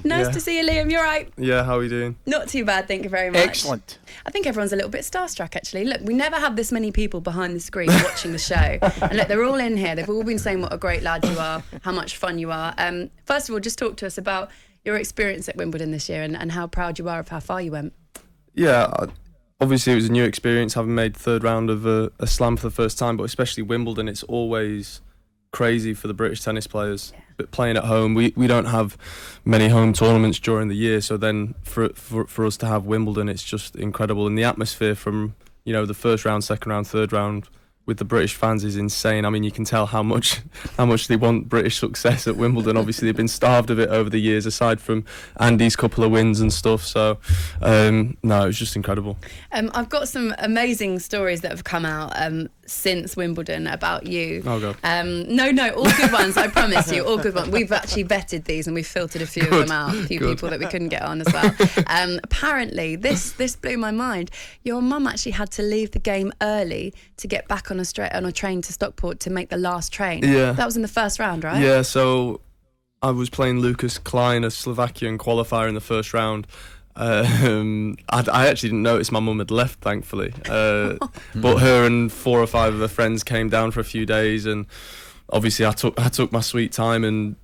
Nice to see you, Liam. You're right. Yeah, how are you doing? Not too bad, thank you very much. Excellent. I think everyone's a little bit starstruck, actually. Look, we never have this many people behind the screen watching the show. And look, they're all in here. They've all been saying what a great lad you are, how much fun you are. First of all, just talk to us about your experience at Wimbledon this year and how proud you are of how far you went. Yeah, obviously it was a new experience having made third round of a slam for the first time, but especially Wimbledon, it's always crazy for the British tennis players. Yeah. But playing at home, we don't have many home tournaments during the year, so then for us to have Wimbledon, it's just incredible. And the atmosphere from the first round, second round, third round with the British fans is insane. I mean, you can tell how much they want British success at Wimbledon. Obviously, they've been starved of it over the years, aside from Andy's couple of wins and stuff. So, no, it was just incredible. I've got some amazing stories that have come out since Wimbledon about you. Oh, God. No, all good ones, I promise you, all good ones. We've actually vetted these and we've filtered a few of them out, a few people that we couldn't get on as well. Apparently, this blew my mind. Your mum actually had to leave the game early to get back on a train to Stockport to make the last train. Yeah. That was in the first round, right? Yeah, so I was playing Lucas Klein, a Slovakian qualifier in the first round. I actually didn't notice my mum had left, thankfully. But her and 4 or 5 of her friends came down for a few days, and obviously I took my sweet time, and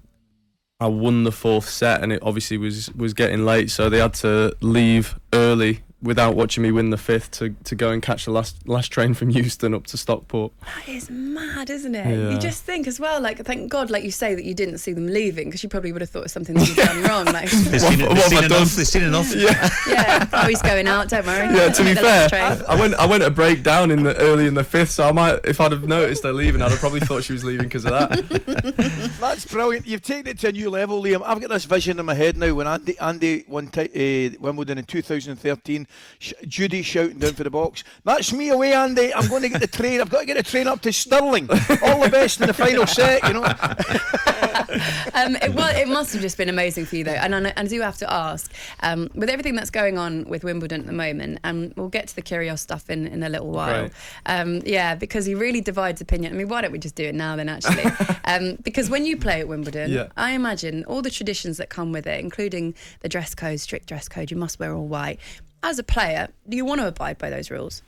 I won the 4th set, and it obviously was getting late, so they had to leave early without watching me win the 5th to go and catch the last train from Euston up to Stockport. That is mad, isn't it? Yeah. You just think as well, like, thank God, like you say, that you didn't see them leaving, because you probably would have thought it was something that you'd done wrong. Like, They've seen enough. yeah. Oh, he's going out, don't worry. Yeah, to be fair, I went a break down early in the 5th, so I might, if I'd have noticed her leaving, I'd have probably thought she was leaving because of that. That's brilliant. You've taken it to a new level, Liam. I've got this vision in my head now when Andy won Wimbledon in 2013. Judy shouting down for the box, "That's me away, Andy. I'm going to get the train. I've got to get the train up to Stirling. All the best in the final set, It must have just been amazing for you, though. And I do have to ask, with everything that's going on with Wimbledon at the moment, and we'll get to the Kyrgios stuff in a little while. Right. Because he really divides opinion. I mean, why don't we just do it now then, actually? Because when you play at Wimbledon, I imagine all the traditions that come with it, including the dress code, strict dress code, you must wear all white. As a player, do you want to abide by those rules?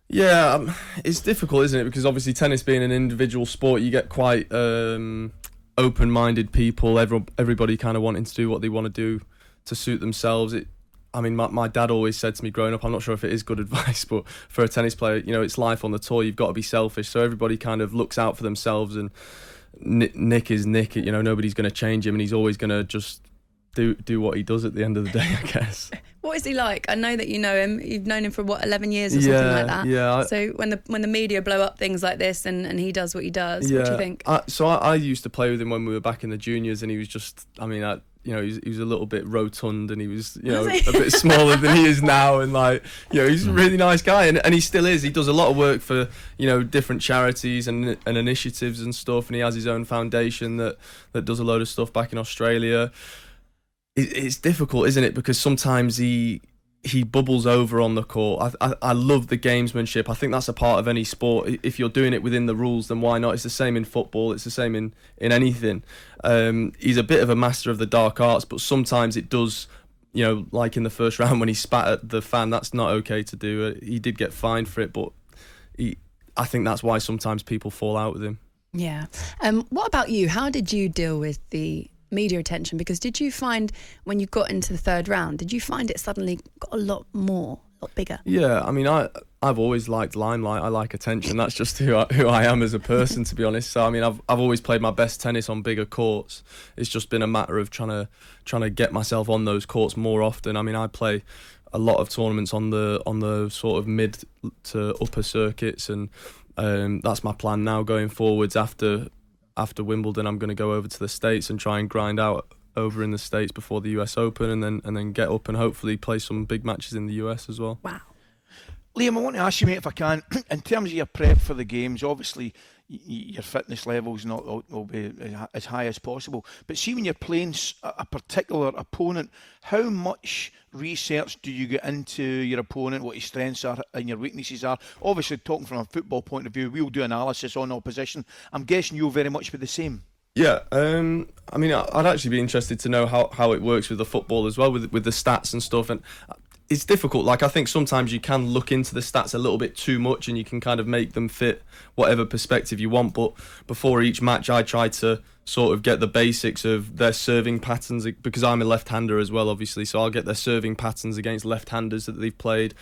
Yeah, it's difficult, isn't it? Because obviously tennis being an individual sport, you get quite open-minded people, everybody kind of wanting to do what they want to do to suit themselves. My dad always said to me growing up, I'm not sure if it is good advice, but for a tennis player, it's life on the tour, you've got to be selfish. So everybody kind of looks out for themselves, and Nick is Nick, nobody's going to change him, and he's always going to just do what he does at the end of the day, I guess. What is he like? I know that you know him. You've known him for 11 years or something like that. Yeah. So when the media blow up things like this and he does what he does, what do you think? I used to play with him when we were back in the juniors, and he was just, he was a little bit rotund, and he was, a bit smaller than he is now, and he's a really nice guy, and he still is. He does a lot of work for, different charities and initiatives and stuff, and he has his own foundation that does a load of stuff back in Australia. It's difficult, isn't it? Because sometimes he bubbles over on the court. I love the gamesmanship. I think that's a part of any sport. If you're doing it within the rules, then why not? It's the same in football. It's the same in anything. He's a bit of a master of the dark arts, but sometimes it does, like in the first round when he spat at the fan, that's not okay to do. He did get fined for it, but I think that's why sometimes people fall out with him. Yeah. What about you? How did you deal with the media attention? Because did you find when you got into the third round, did you find it suddenly got a lot bigger? Yeah, I've always liked limelight. I like attention. That's just who I am as a person, to be honest. So I've always played my best tennis on bigger courts. It's just been a matter of trying to get myself on those courts more often. I play a lot of tournaments on the sort of mid to upper circuits, and that's my plan now going forwards. After Wimbledon, I'm going to go over to the States and try and grind out over in the States before the US Open, and then get up and hopefully play some big matches in the US as well. Wow. Liam, I want to ask you, mate, if I can, in terms of your prep for the games, obviously your fitness levels will be as high as possible. But see, when you're playing a particular opponent, how much research do you get into your opponent, what his strengths are and your weaknesses are? Obviously, talking from a football point of view, we'll do analysis on opposition. I'm guessing you'll very much be the same. Yeah, I mean, I'd actually be interested to know how it works with the football as well, with the stats and stuff. And it's difficult. Like, I think sometimes you can look into the stats a little bit too much, and you can kind of make them fit whatever perspective you want. But before each match, I try to sort of get the basics of their serving patterns, because I'm a left-hander as well, obviously. So I'll get their serving patterns against left-handers that they've played.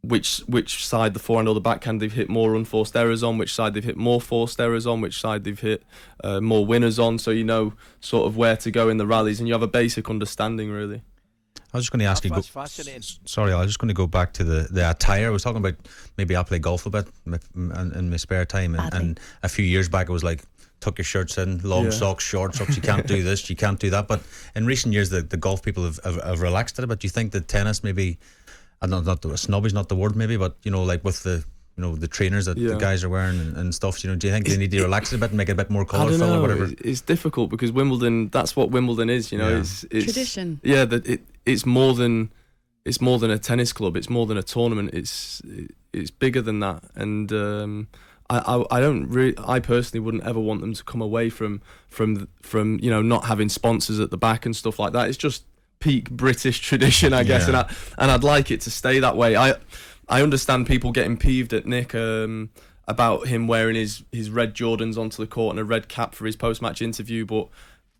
Which side the forehand or the backhand they've hit more unforced errors on, which side they've hit more forced errors on, which side they've hit more winners on, so you know sort of where to go in the rallies, and you have a basic understanding, really. I was just going to ask you. That's fascinating. Sorry, I was just going to go back to the attire. I was talking about maybe I'll play golf a bit in my spare time, and a few years back it was like, tuck your shirts in, long socks, short socks. You can't do this, you can't do that. But in recent years, the golf people have relaxed it a bit. Do you think that tennis maybe? Not snob is not the word maybe, but like with the the trainers that the guys are wearing and stuff. Do you think they need to relax it a bit and make it a bit more colourful or whatever? It's difficult because Wimbledon. That's what Wimbledon is. It's tradition. Yeah, it's more than a tennis club. It's more than a tournament. It's bigger than that. And I personally wouldn't ever want them to come away from not having sponsors at the back and stuff like that. It's just peak British tradition, I guess, and I'd like it to stay that way. I understand people getting peeved at Nick about him wearing his red Jordans onto the court and a red cap for his post-match interview, but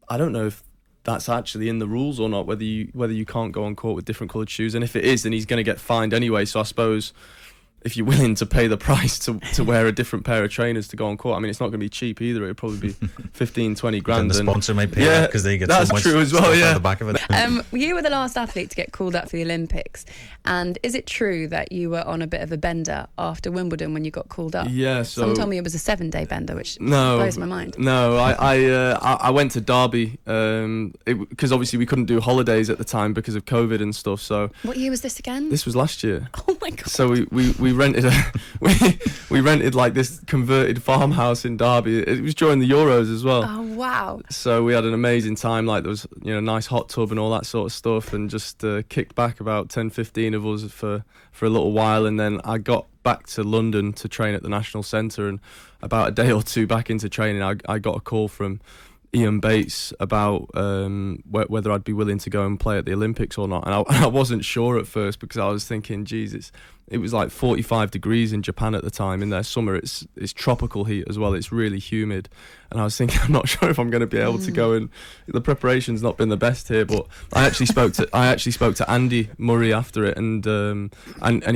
I don't know if that's actually in the rules or not, whether you can't go on court with different coloured shoes, and if it is, then he's going to get fined anyway. So I suppose if you're willing to pay the price to wear a different pair of trainers to go on court, I mean, it's not going to be cheap either. It'll probably be 15-20 grand. And the sponsor might pay that because they get so much true as well, stuff on the back of it. You were the last athlete to get called up for the Olympics, and is it true that you were on a bit of a bender after Wimbledon when you got called up? Yeah, so someone told me it was a 7-day bender, which blows my mind. No, I went to Derby because obviously we couldn't do holidays at the time because of COVID and stuff. So what year was this again? This was last year. Oh my god! So we rented we rented like this converted farmhouse in Derby. It was during the Euros as well. Oh wow! So we had an amazing time. Like, there was nice hot tub and all that sort of stuff, and just kicked back about 10-15 of us for a little while, and then I got back to London to train at the National Centre, and about a day or two back into training, I got a call from Ian Bates about whether I'd be willing to go and play at the Olympics or not, and I wasn't sure at first because I was thinking, Jesus, it was like 45 degrees in Japan at the time. In their summer, it's tropical heat as well. It's really humid, and I was thinking, I'm not sure if I'm going to be able to go. And the preparation's not been the best here. But I actually spoke to Andy Murray after it, and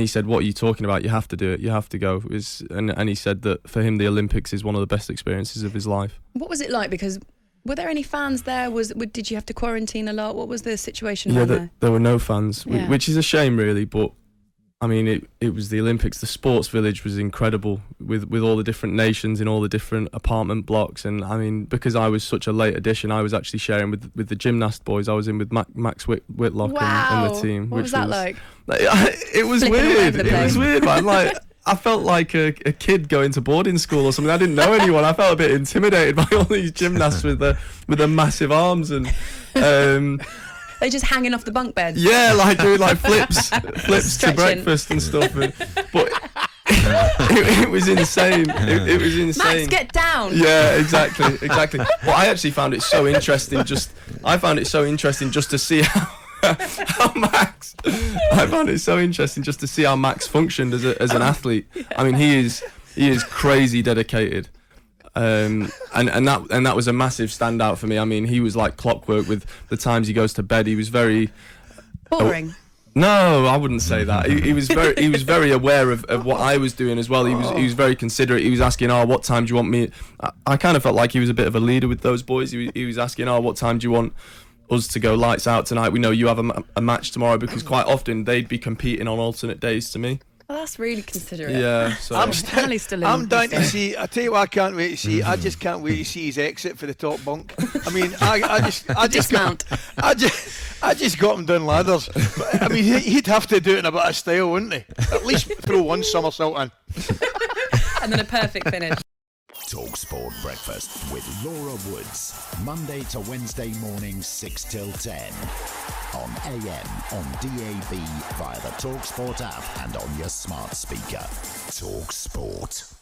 he said, "What are you talking about? You have to do it. You have to go." And he said that for him, the Olympics is one of the best experiences of his life. What was it like? Because were there any fans there? Did you have to quarantine a lot? What was the situation there? There were no fans, which is a shame, really. But I mean, it was the Olympics. The sports village was incredible with all the different nations in all the different apartment blocks. And I mean, because I was such a late addition, I was actually sharing with the gymnast boys. I was in with Max Whitlock and the team. What was that like? It was weird. It was weird, man. Like, I felt like a kid going to boarding school or something. I didn't know anyone. I felt a bit intimidated by all these gymnasts with the massive arms and. They're just hanging off the bunk beds. Yeah, like doing like flips to breakfast and stuff. But it was insane. It was insane. Max, get down. Yeah, exactly. But I actually found it so interesting. Just to see how Max. I found it so interesting just to see how Max functioned as an athlete. I mean, he is crazy dedicated. And that was a massive standout for me. I mean, he was like clockwork with the times he goes to bed. He was very boring. No, I wouldn't say that. He was very aware of what I was doing as well. He was very considerate. He was asking, what time do you want me? I kind of felt like he was a bit of a leader with those boys. He was asking, what time do you want us to go lights out tonight? We know you have a match tomorrow, because quite often they'd be competing on alternate days to me. Well, that's really considerate. Yeah, so I'm dying to see. I tell you what, I can't wait to see. I just can't wait to see his exit for the top bunk. I mean, I just got him down ladders. But, I mean, he'd have to do it in a bit of style, wouldn't he? At least throw one somersault in, and then a perfect finish. talkSPORT Breakfast with Laura Woods, Monday to Wednesday mornings 6 till 10. On AM, on DAB, via the talkSPORT app and on your smart speaker. talkSPORT.